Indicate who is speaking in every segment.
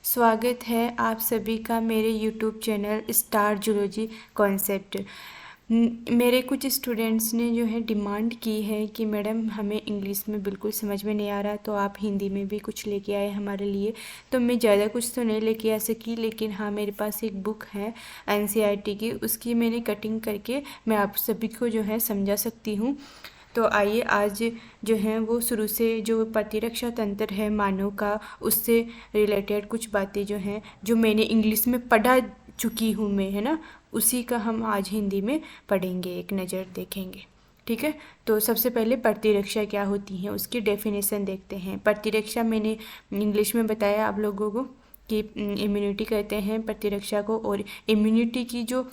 Speaker 1: स्वागत है आप सभी का मेरे YouTube channel star zoology concept. मेरे कुछ स्टूडेंट्स ने जो है डिमांड की है कि मैडम हमें इंग्लिश में बिल्कुल समझ में नहीं आ रहा, तो आप हिंदी में भी कुछ लेके आए हमारे लिए। तो मैं ज़्यादा कुछ तो नहीं लेके आ सकी, लेकिन हाँ मेरे पास एक बुक है एनसीईआरटी की, उसकी मैंने कटिंग करके मैं आप सभी को जो है समझा सकती हूँ। तो आइए आज जो है वो शुरू से जो प्रतिरक्षा तंत्र है मानव का, उससे रिलेटेड कुछ बातें जो हैं जो मैंने इंग्लिश में पढ़ा चुकी हूँ मैं, है ना, उसी का हम आज हिंदी में पढ़ेंगे, एक नज़र देखेंगे। ठीक है, तो सबसे पहले प्रतिरक्षा क्या होती है उसकी डेफिनेशन देखते हैं। प्रतिरक्षा मैंने इंग्लिश में बताया आप लोगों को कि इम्यूनिटी कहते हैं प्रतिरक्षा को, और इम्यूनिटी की जो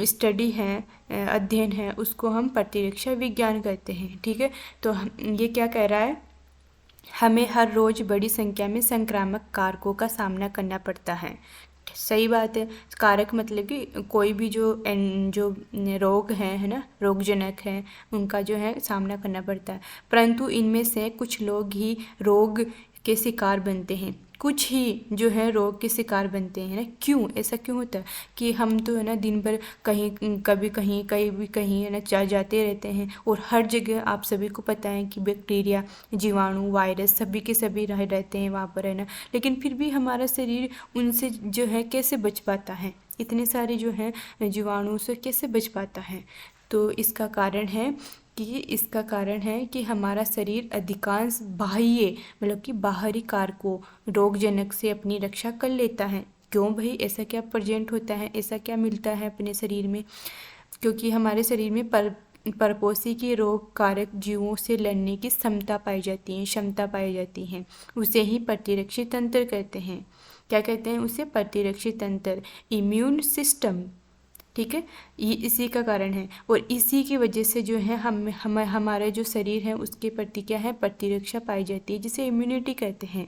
Speaker 1: स्टडी है, अध्ययन है, उसको हम प्रतिरक्षा विज्ञान कहते हैं। ठीक है, तो ये क्या कह रहा है, हमें हर रोज़ बड़ी संख्या में संक्रामक कारकों का सामना करना पड़ता है। सही बात है, कारक मतलब कि कोई भी जो रोग हैं, है ना, रोगजनक हैं, उनका जो है सामना करना पड़ता है, परंतु इनमें से कुछ लोग ही रोग के शिकार बनते हैं, कुछ ही जो है रोग के शिकार बनते हैं ना। क्यों, ऐसा क्यों होता है कि हम तो है ना दिन भर कहीं कभी कहीं है ना जाते रहते हैं, और हर जगह आप सभी को पता है कि बैक्टीरिया, जीवाणु, वायरस सभी के सभी रहते हैं वहाँ पर, है ना, लेकिन फिर भी हमारा शरीर उनसे जो है कैसे बच पाता है, इतने सारे जो हैं जीवाणु से कैसे बच पाता है। तो इसका कारण है कि हमारा शरीर अधिकांश बाह्य मतलब कि बाहरी कारकों रोगजनक से अपनी रक्षा कर लेता है। क्यों भाई, ऐसा क्या प्रेजेंट होता है, ऐसा क्या मिलता है अपने शरीर में? क्योंकि हमारे शरीर में परपोषी के रोग कारक जीवों से लड़ने की क्षमता पाई जाती है। उसे ही प्रतिरक्षी तंत्र कहते हैं। क्या कहते हैं उसे? प्रतिरक्षी तंत्र, इम्यून सिस्टम। ठीक है, ये इसी का कारण है, और इसी की वजह से जो है हमारा जो शरीर है उसके प्रति क्या है, प्रतिरक्षा पाई जाती है, जिसे इम्यूनिटी कहते हैं।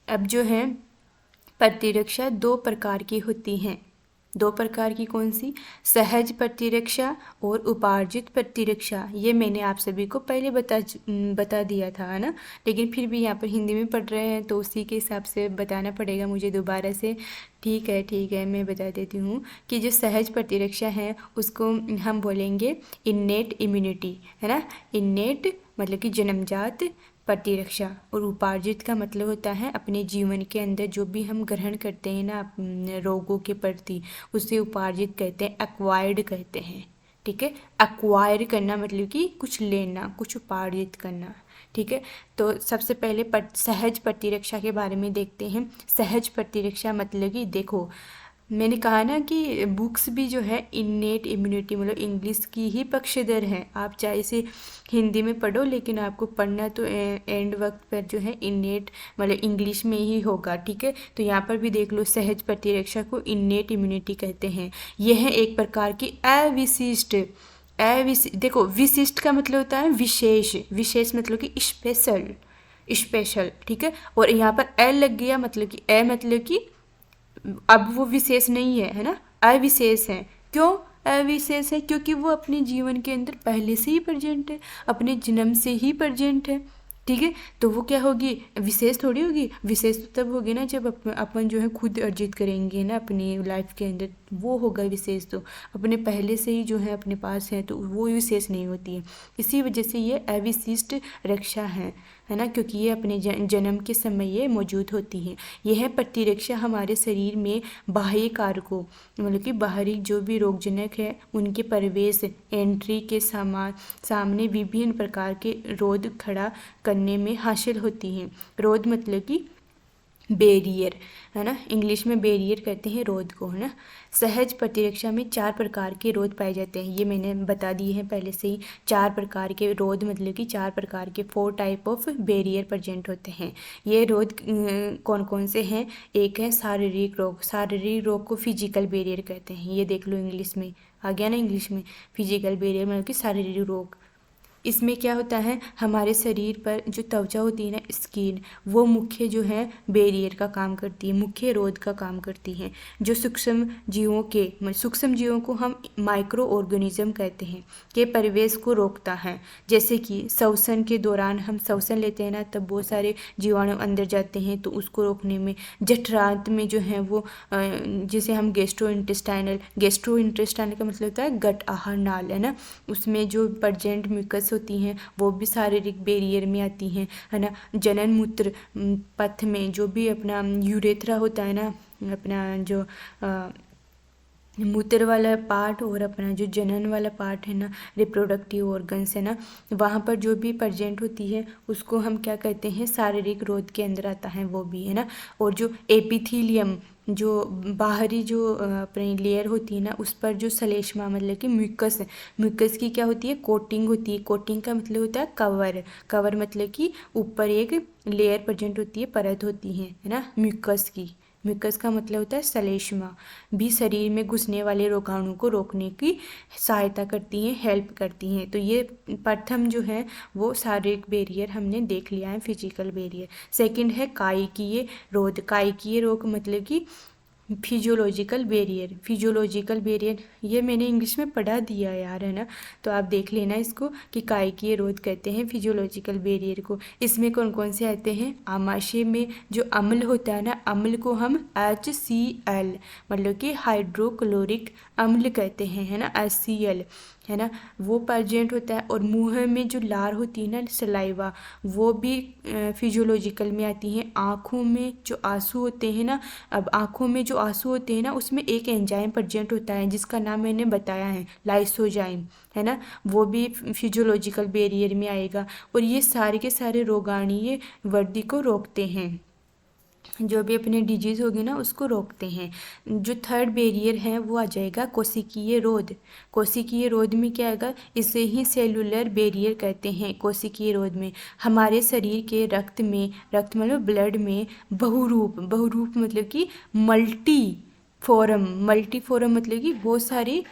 Speaker 1: अब जो है प्रतिरक्षा दो प्रकार की होती हैं। दो प्रकार की कौन सी? सहज प्रतिरक्षा और उपार्जित प्रतिरक्षा। ये मैंने आप सभी को पहले बता दिया था, है ना, लेकिन फिर भी यहाँ पर हिंदी में पढ़ रहे हैं तो उसी के हिसाब से बताना पड़ेगा मुझे दोबारा से। ठीक है, मैं बता देती हूँ कि जो सहज प्रतिरक्षा है उसको हम बोलेंगे इन्नेट इम्यूनिटी, है ना। इन्नेट मतलब कि जन्मजात प्रतिरक्षा, और उपार्जित का मतलब होता है अपने जीवन के अंदर जो भी हम ग्रहण करते हैं ना रोगों के प्रति, उसे उपार्जित कहते हैं, एक्वायर्ड कहते हैं। ठीक है, एक्वायर करना मतलब कि कुछ लेना, कुछ उपार्जित करना। ठीक है, तो सबसे पहले सहज प्रतिरक्षा के बारे में देखते हैं। सहज प्रतिरक्षा मतलब कि देखो, मैंने कहा ना कि बुक्स भी जो है इन्नेट इम्यूनिटी मतलब इंग्लिश की ही पक्षधर हैं। आप चाहे इसे हिंदी में पढ़ो, लेकिन आपको पढ़ना तो एंड वक्त पर जो है इन्नेट मतलब इंग्लिश में ही होगा। ठीक है, तो यहाँ पर भी देख लो, सहज प्रतिरक्षा को इन्नेट इम्यूनिटी कहते हैं। यह है एक प्रकार की अविशिष्ट देखो, विशिष्ट का मतलब होता है विशेष, विशेष मतलब कि स्पेशल। ठीक है, और यहाँ पर ए लग गया मतलब कि मतलब कि अब वो विशेष नहीं है, है ना, अविशेष है। क्यों अविशेष है? क्योंकि वो अपने जीवन के अंदर पहले से ही प्रेजेंट है, अपने जन्म से ही प्रेजेंट है। ठीक है, तो वो क्या होगी, विशेष थोड़ी होगी। विशेष तो तब होगी ना जब अपन जो है खुद अर्जित करेंगे ना अपनी लाइफ के अंदर, वो होगा विशेष। तो अपने पहले से ही जो है अपने पास है, तो वो विशेष नहीं होती है। इसी वजह से ये अविशिष्ट रक्षा है ना, क्योंकि ये अपने जन्म के समय ये मौजूद होती है। यह प्रतिरक्षा हमारे शरीर में बाह्य कारकों मतलब कि बाहरी जो भी रोगजनक है उनके प्रवेश एंट्री के सामने विभिन्न प्रकार के रोध खड़ा करने में हासिल होती हैं। रोध मतलब कि बैरियर, है ना, इंग्लिश में बैरियर कहते हैं रोध को, है ना। सहज प्रतिरक्षा में 4 प्रकार के रोध पाए जाते हैं, ये मैंने बता दिए हैं पहले से ही। 4 प्रकार के रोध मतलब कि 4 प्रकार के 4 टाइप ऑफ बैरियर प्रेजेंट होते हैं। ये रोध कौन कौन से हैं? एक है शारीरिक रोग को फिजिकल बैरियर कहते हैं। ये देख लो इंग्लिश में आ गया ना, इंग्लिश में फिजिकल बैरियर मतलब कि शारीरिक रोग। इसमें क्या होता है, हमारे शरीर पर जो त्वचा होती है ना, स्किन, वो मुख्य जो है बैरियर का काम करती है, मुख्य रोध का काम करती है। जो सूक्ष्म जीवों को हम माइक्रो ऑर्गेनिज्म कहते हैं, के परिवेश को रोकता है। जैसे कि श्वसन के दौरान हम श्वसन लेते हैं ना, तब बहुत सारे जीवाणु अंदर जाते हैं, तो उसको रोकने में। जठरांत में जो है वो जिसे हम गैस्ट्रो इंटेस्टाइनल का मतलब होता है गट आहार नाल, है ना, उसमें जो प्रजेंट म्यूकस होती हैं वो भी शारीरिक बैरियर में आती हैं, है ना। जनन मूत्र पथ में जो भी अपना यूरेथ्रा होता है ना, अपना जो मूत्र वाला पार्ट और अपना जो जनन वाला पार्ट है ना, रिप्रोडक्टिव ऑर्गन्स है ना, वहाँ पर जो भी प्रजेंट होती है उसको हम क्या कहते हैं, शारीरिक रोध के अंदर आता है वो भी, है ना। और जो एपिथीलियम, जो बाहरी जो अपनी लेयर होती है ना, उस पर जो श्लेष्मा मतलब कि म्यूकस है, म्यूकस की क्या होती है, कोटिंग होती है। कोटिंग का मतलब होता है कवर मतलब कि ऊपर एक लेयर प्रेजेंट होती है, परत होती है ना, म्यूकस की। म्यूकस का मतलब होता है श्लेष्मा, भी शरीर में घुसने वाले रोगाणु को रोकने की सहायता करती हैं, हेल्प करती हैं। तो ये प्रथम जो है वो शारीरिक बैरियर हमने देख लिया है, फिजिकल बैरियर। सेकंड है कायिकीय रोध। कायिकीय रोग मतलब कि फिजियोलॉजिकल बैरियर, ये मैंने इंग्लिश में पढ़ा दिया यार, है ना, तो आप देख लेना इसको कि कायिकीय रोध कहते हैं फिजियोलॉजिकल बैरियर को। इसमें कौन कौन से आते हैं, आमाशय में जो अम्ल होता है ना, अम्ल को हम HCl मतलब कि हाइड्रोक्लोरिक अम्ल कहते हैं, है ना, HCl, है ना, वो प्रेजेंट होता है। और मुंह में जो लार होती है ना, सलाइवा, वो भी फिजियोलॉजिकल में आती हैं। आँखों में जो आंसू होते हैं ना, अब आँखों में जो आंसू होते हैं ना, उसमें एक एंजाइम प्रेजेंट होता है जिसका नाम मैंने बताया है, लाइसोजाइम, है ना, वो भी फिजियोलॉजिकल बैरियर में आएगा। और ये सारे के सारे रोगाणुीय वृद्धि को रोकते हैं, जो भी अपने डिजीज़ होगी ना उसको रोकते हैं। जो थर्ड बैरियर है वो आ जाएगा कोशिकीय रोध। कोशिकीय रोध में क्या आएगा, इसे ही सेलुलर बैरियर कहते हैं। कोशिकीय रोध में हमारे शरीर के रक्त मतलब ब्लड में बहुरूप मतलब कि मल्टी फॉरम मतलब कि बहुत सारे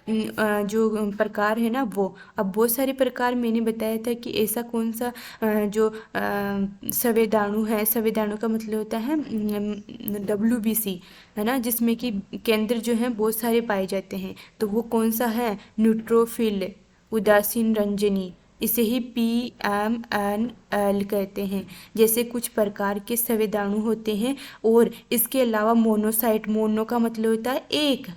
Speaker 1: जो प्रकार है ना, वो अब बहुत सारे प्रकार मैंने बताया था कि ऐसा कौन सा जो संवेदाणु है, संवेदाणु का मतलब होता है WBC, है ना, जिसमें कि केंद्र जो है बहुत सारे पाए जाते हैं, तो वो कौन सा है, न्यूट्रोफिल, उदासीन रंजनी, इसे ही PMNL कहते हैं। जैसे कुछ प्रकार के संवेदाणु होते हैं। और इसके अलावा मोनोसाइट, मोनो का मतलब होता है एक,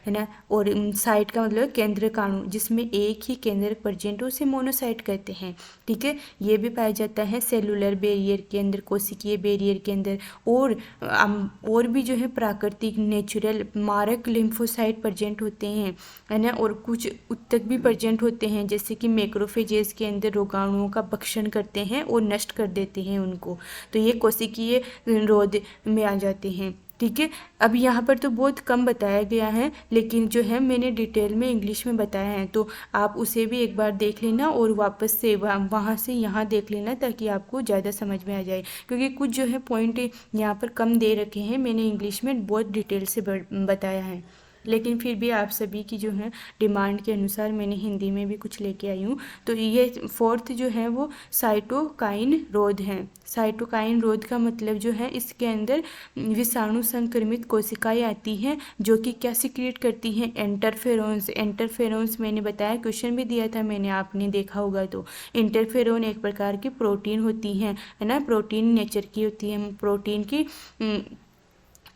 Speaker 1: है ना, और साइट का मतलब केंद्रकाणु, जिसमें एक ही केंद्रक प्रेजेंट हो, उसे मोनोसाइट कहते हैं। ठीक है, ये भी पाया जाता है सेलुलर बैरियर के अंदर, कोशिकीय बैरियर के अंदर। और भी जो है प्राकृतिक नेचुरल मारक लिम्फोसाइट प्रेजेंट होते हैं, है ना, और कुछ उत्तक भी प्रेजेंट होते हैं, जैसे कि मैक्रोफेजेस के अंदर रोगाणुओं का भक्षण करते हैं और नष्ट कर देते हैं उनको, तो ये कोशिकीय रोध में आ जाते हैं। ठीक है, अब यहाँ पर तो बहुत कम बताया गया है, लेकिन जो है मैंने डिटेल में इंग्लिश में बताया है, तो आप उसे भी एक बार देख लेना और वापस से वहाँ से यहाँ देख लेना, ताकि आपको ज़्यादा समझ में आ जाए। क्योंकि कुछ जो है पॉइंट यहाँ पर कम दे रखे हैं, मैंने इंग्लिश में बहुत डिटेल से बताया है, लेकिन फिर भी आप सभी की जो है डिमांड के अनुसार मैंने हिंदी में भी कुछ लेके आई हूँ। तो ये फोर्थ जो है वो साइटोकाइन रोध है। साइटोकाइन रोध का मतलब जो है, इसके अंदर विषाणु संक्रमित कोशिकाएं आती हैं, जो कि क्या सिक्रिएट करती हैं, इंटरफेरोन्स मैंने बताया, क्वेश्चन भी दिया था मैंने, आपने देखा होगा। तो इंटरफेरोन एक प्रकार की प्रोटीन होती हैं, है ना, प्रोटीन नेचर की होती है, प्रोटीन की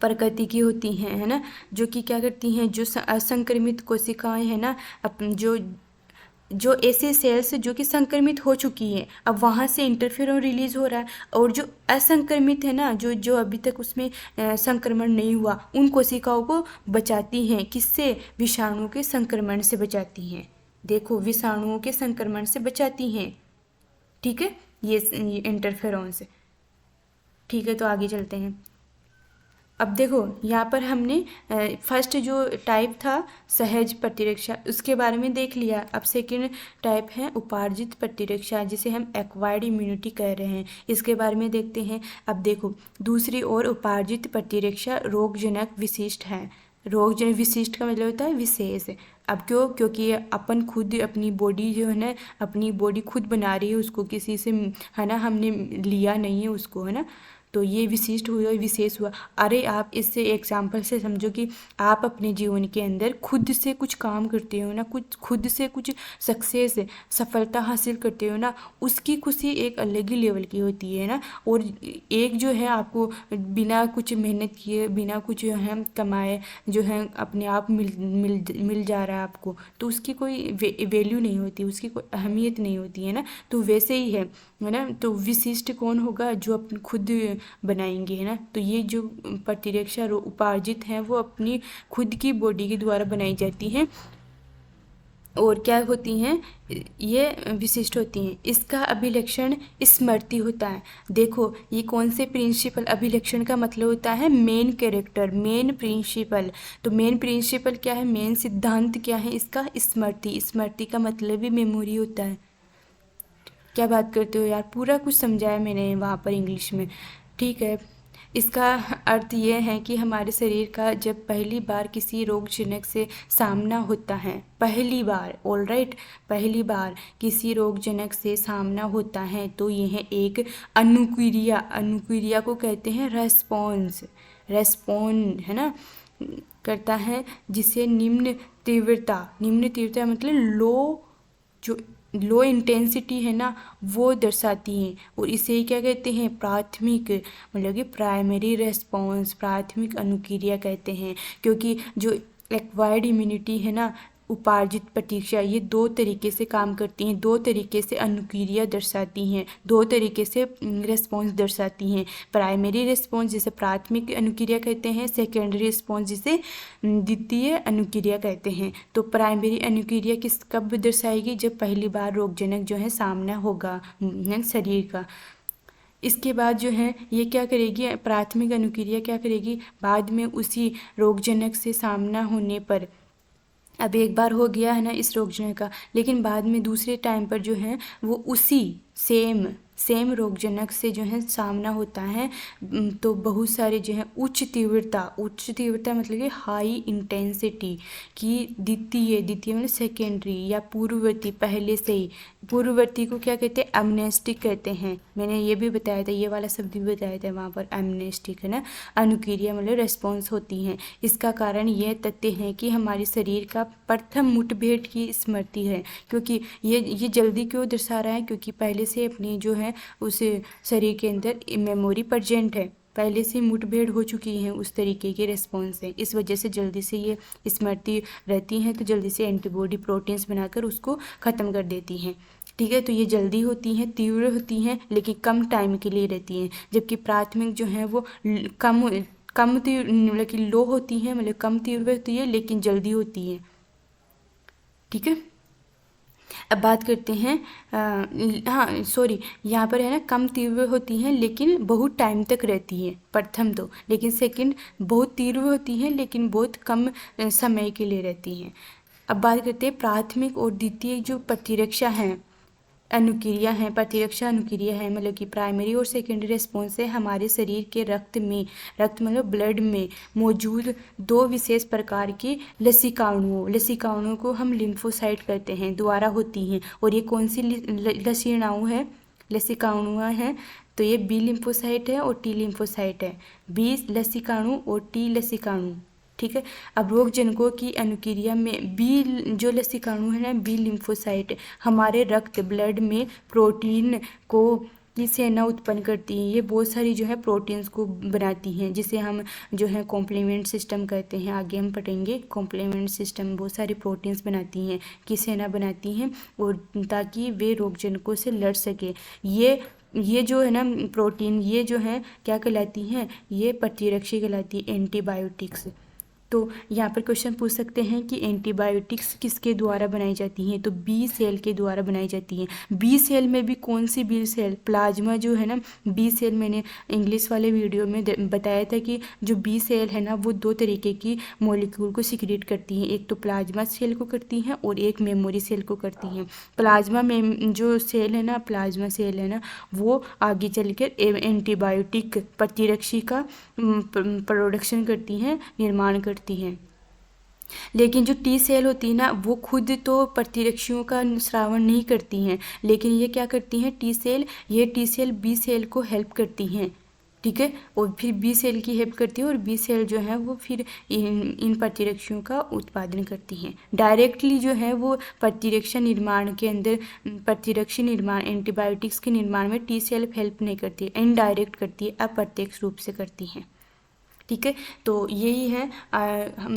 Speaker 1: प्रकृति की होती हैं, है ना, जो कि क्या करती हैं, जो असंक्रमित कोशिकाएं हैं ना, जो ऐसे सेल्स जो कि संक्रमित हो चुकी हैं, अब वहाँ से इंटरफेरोन रिलीज हो रहा है, और जो असंक्रमित है ना, जो अभी तक उसमें संक्रमण नहीं हुआ, उन कोशिकाओं को बचाती हैं, किससे, विषाणु के संक्रमण से बचाती हैं। देखो, विषाणुओं के संक्रमण से बचाती हैं। ठीक है, ये इंटरफेरोन से। ठीक है, तो आगे चलते हैं। अब देखो, यहाँ पर हमने फर्स्ट जो टाइप था सहज प्रतिरक्षा, उसके बारे में देख लिया। अब सेकंड टाइप है उपार्जित प्रतिरक्षा, जिसे हम एक्वायर्ड इम्यूनिटी कह रहे हैं, इसके बारे में देखते हैं। अब देखो, दूसरी ओर उपार्जित प्रतिरक्षा रोगजनक विशिष्ट है, रोग जन विशिष्ट का मतलब होता है विशेष। अब क्यों? क्योंकि अपन खुद अपनी बॉडी जो है ना, अपनी बॉडी खुद बना रही है उसको, किसी से है ना हमने लिया नहीं है उसको, है ना। तो ये विशिष्ट हुआ, विशेष हुआ। अरे आप इससे एग्जाम्पल से समझो कि आप अपने जीवन के अंदर खुद से कुछ काम करते हो ना, कुछ खुद से कुछ सक्सेस सफलता हासिल करते हो ना, उसकी खुशी एक अलग ही लेवल की होती है ना। और एक जो है आपको बिना कुछ मेहनत किए, बिना कुछ जो है कमाए, जो है अपने आप मिल जा रहा है आपको, तो उसकी कोई वैल्यू नहीं होती, उसकी कोई अहमियत नहीं होती है ना। तो वैसे ही है ना। तो विशिष्ट कौन होगा? जो अपन खुद बनाएंगे, है ना। तो ये जो प्रतिरक्षा उपार्जित हैं वो अपनी खुद की बॉडी के द्वारा बनाई जाती हैं और क्या होती हैं, ये विशिष्ट होती हैं। इसका अभिलक्षण स्मृति होता है। देखो ये कौन से प्रिंसिपल, अभिलक्षण का मतलब होता है मेन कैरेक्टर, मेन प्रिंसिपल। तो मेन प्रिंसिपल क्या है, मेन सिद्धांत क्या है इसका? स्मृति। स्मृति का मतलब भी मेमोरी होता है। क्या बात करते हो यार, पूरा कुछ समझाया मैंने वहाँ पर इंग्लिश में, ठीक है। इसका अर्थ ये है कि हमारे शरीर का जब पहली बार किसी रोगजनक से सामना होता है, पहली बार, ऑल राइट, पहली बार किसी रोगजनक से सामना होता है, तो यह एक अनुक्रिया, अनुक्रिया को कहते हैं रेस्पॉन्स, रेस्पॉन्ड है ना, करता है, जिसे निम्न तीव्रता, निम्न तीव्रता मतलब लो, जो लो इंटेंसिटी है ना वो दर्शाती हैं। और इसे ही क्या कहते हैं? प्राथमिक, मतलब कि प्राइमरी रेस्पॉन्स, प्राथमिक अनुक्रिया कहते हैं। क्योंकि जो एक्वायर्ड इम्यूनिटी है ना, उपार्जित प्रतीक्षा, ये दो तरीके से काम करती हैं, दो तरीके से अनुक्रिया दर्शाती हैं, दो तरीके से रिस्पॉन्स दर्शाती हैं। प्राइमरी रिस्पॉन्स जिसे प्राथमिक अनुक्रिया कहते हैं, सेकेंडरी रिस्पॉन्स जिसे द्वितीय अनुक्रिया कहते हैं। तो प्राइमरी अनुक्रिया किस कब दर्शाएगी? जब पहली बार रोगजनक जो है सामना होगा शरीर का। इसके बाद जो है ये क्या करेगी, प्राथमिक अनुक्रिया क्या करेगी, बाद में उसी रोगजनक से सामना होने पर, अब एक बार हो गया है ना इस रोगजनक का, लेकिन बाद में दूसरे टाइम पर जो है वो उसी सेम रोगजनक से जो है सामना होता है, तो बहुत सारे जो है उच्च तीव्रता, उच्च तीव्रता मतलब कि हाई इंटेंसिटी की द्वितीय, द्वितीय मतलब सेकेंडरी या पूर्ववर्ती, पहले से ही, पूर्ववर्ती को क्या कहते हैं? एमनेस्टिक कहते हैं। मैंने ये भी बताया था, ये वाला शब्द भी बताया था वहाँ पर, एमनेस्टिक है ना, अनुक्रिया मतलब रेस्पॉन्स होती हैं। इसका कारण यह तथ्य है कि हमारे शरीर का प्रथम मुठभेड़ की स्मृति है। क्योंकि ये जल्दी क्यों दर्शा रहा है? क्योंकि पहले से अपनी जो है उस शरीर के अंदर मेमोरी प्रेजेंट है, पहले से मुठभेड़ हो चुकी है, उस तरीके के रिस्पॉन्स है, इस वजह से जल्दी से ये स्मृति रहती है, तो जल्दी से एंटीबॉडी प्रोटीन्स बनाकर उसको ख़त्म कर देती हैं, ठीक है। तो ये जल्दी होती हैं, तीव्र होती हैं, लेकिन कम टाइम के लिए रहती हैं। जबकि प्राथमिक जो है वो कम तीव्र मतलब कि लो होती हैं, मतलब कम तीव्र होती है लेकिन जल्दी होती है, ठीक है। अब बात करते हैं, हाँ सॉरी, यहाँ पर है ना कम तीव्र होती हैं लेकिन बहुत टाइम तक रहती हैं, प्रथम तो, लेकिन सेकंड बहुत तीव्र होती हैं लेकिन बहुत कम समय के लिए रहती हैं। अब बात करते हैं प्राथमिक और द्वितीय जो प्रतिरक्षा हैं, अनुक्रिया हैं, प्रतिरक्षा अनुक्रिया है, मतलब कि प्राइमरी और सेकेंडरी रिस्पॉन्स है हमारे शरीर के रक्त में, रक्त मतलब ब्लड में मौजूद दो विशेष प्रकार की लसिकाणुओं को हम लिम्फोसाइट कहते हैं, द्वारा होती हैं। और ये कौन सी लसिकाणु हैं? तो ये बी लिम्फोसाइट है और टी लिम्फोसाइट है, बी लसिकाणु और टी लसिकाणु, ठीक है। अब रोग जनकों की अनुक्रिया में बी जो लसिकाणु है ना, बी लिम्फोसाइट हमारे रक्त ब्लड में प्रोटीन को की सेना उत्पन्न करती हैं। ये बहुत सारी जो है प्रोटीन्स को बनाती हैं, जिसे हम जो है कॉम्प्लीमेंट सिस्टम कहते हैं, आगे हम पढ़ेंगे। कॉम्प्लीमेंट सिस्टम बहुत सारी प्रोटीन्स बनाती हैं, की सेना बनाती हैं, और ताकि वे रोग जनकों से लड़ सके। ये जो है ना प्रोटीन, ये जो है क्या कहलाती हैं? ये प्रतिरक्षी कहलाती है, एंटीबायोटिक्स। तो यहाँ पर क्वेश्चन पूछ सकते हैं कि एंटीबायोटिक्स किसके द्वारा बनाई जाती हैं? तो बी सेल के द्वारा बनाई जाती हैं। बी सेल में भी कौन सी बी सेल? प्लाज्मा जो है ना, बी सेल मैंने इंग्लिश वाले वीडियो में बताया था कि जो बी सेल है ना वो दो तरीके की मॉलिक्यूल को सिक्रेट करती हैं, एक तो प्लाज्मा सेल को करती हैं और एक मेमोरी सेल को करती हैं। प्लाज्मा में जो सेल है ना, प्लाज्मा सेल है ना, वो आगे चलकर एंटीबायोटिक प्रतिरक्षी का प्रोडक्शन करती हैं, निर्माण करती हैं, लेकिन जो टी सेल होती है ना, वो खुद तो प्रतिरक्षियों का स्रावन नहीं करती हैं, लेकिन ये क्या करती हैं टी सेल, ये टी सेल बी सेल को हेल्प करती हैं, ठीक है। और फिर बी सेल की हेल्प करती है, और बी सेल जो है वो फिर इन प्रतिरक्षियों का उत्पादन करती हैं। डायरेक्टली जो है वो प्रतिरक्षा निर्माण के अंदर, प्रतिरक्षी निर्माण, एंटीबायोटिक्स के निर्माण में टी सेल हेल्प नहीं करती, इनडायरेक्ट करती है, अप्रत्यक्ष रूप से करती हैं, ठीक है। तो यही है। हम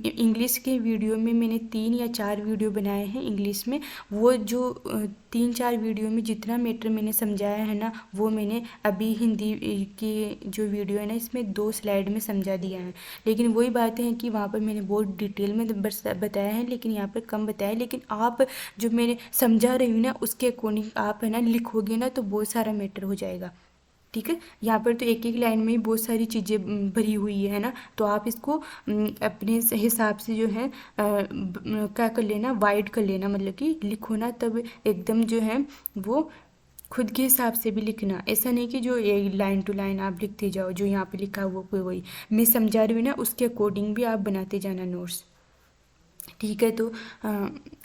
Speaker 1: इंग्लिश के वीडियो में मैंने 3 या 4 वीडियो बनाए हैं इंग्लिश में। वो जो 3-4 वीडियो में जितना मैटर मैंने समझाया है ना, वो मैंने अभी हिंदी की जो वीडियो है ना, इसमें 2 स्लाइड में समझा दिया है। लेकिन वही बातें हैं कि वहाँ पर मैंने बहुत डिटेल में बस बताया है, लेकिन यहाँ पर कम बताया है। लेकिन आप जो मैंने समझा रही हूँ ना, उसके अकॉर्डिंग आप है ना लिखोगे ना, तो बहुत सारा मैटर हो जाएगा, ठीक है। यहाँ पर तो एक एक लाइन में ही बहुत सारी चीज़ें भरी हुई है ना, तो आप इसको अपने हिसाब से जो है क्या कर लेना, वाइड कर लेना, मतलब कि लिखो ना तब एकदम जो है वो खुद के हिसाब से भी लिखना। ऐसा नहीं कि जो ये लाइन टू लाइन आप लिखते जाओ, जो यहाँ पे लिखा हुआ कोई वही मैं समझा रही हूँ ना, उसके अकॉर्डिंग भी आप बनाते जाना नोट्स, ठीक है। तो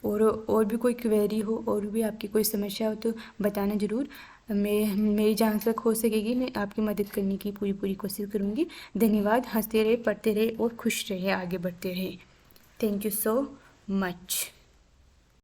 Speaker 1: और भी कोई क्वेरी हो, और भी आपकी कोई समस्या हो तो बताना ज़रूर। मैं मेरी जहाँ तक हो सकेगी मैं आपकी मदद करने की पूरी पूरी कोशिश करूँगी। धन्यवाद। हंसते रहे, पढ़ते रहे और खुश रहे, आगे बढ़ते रहे। Thank you so much.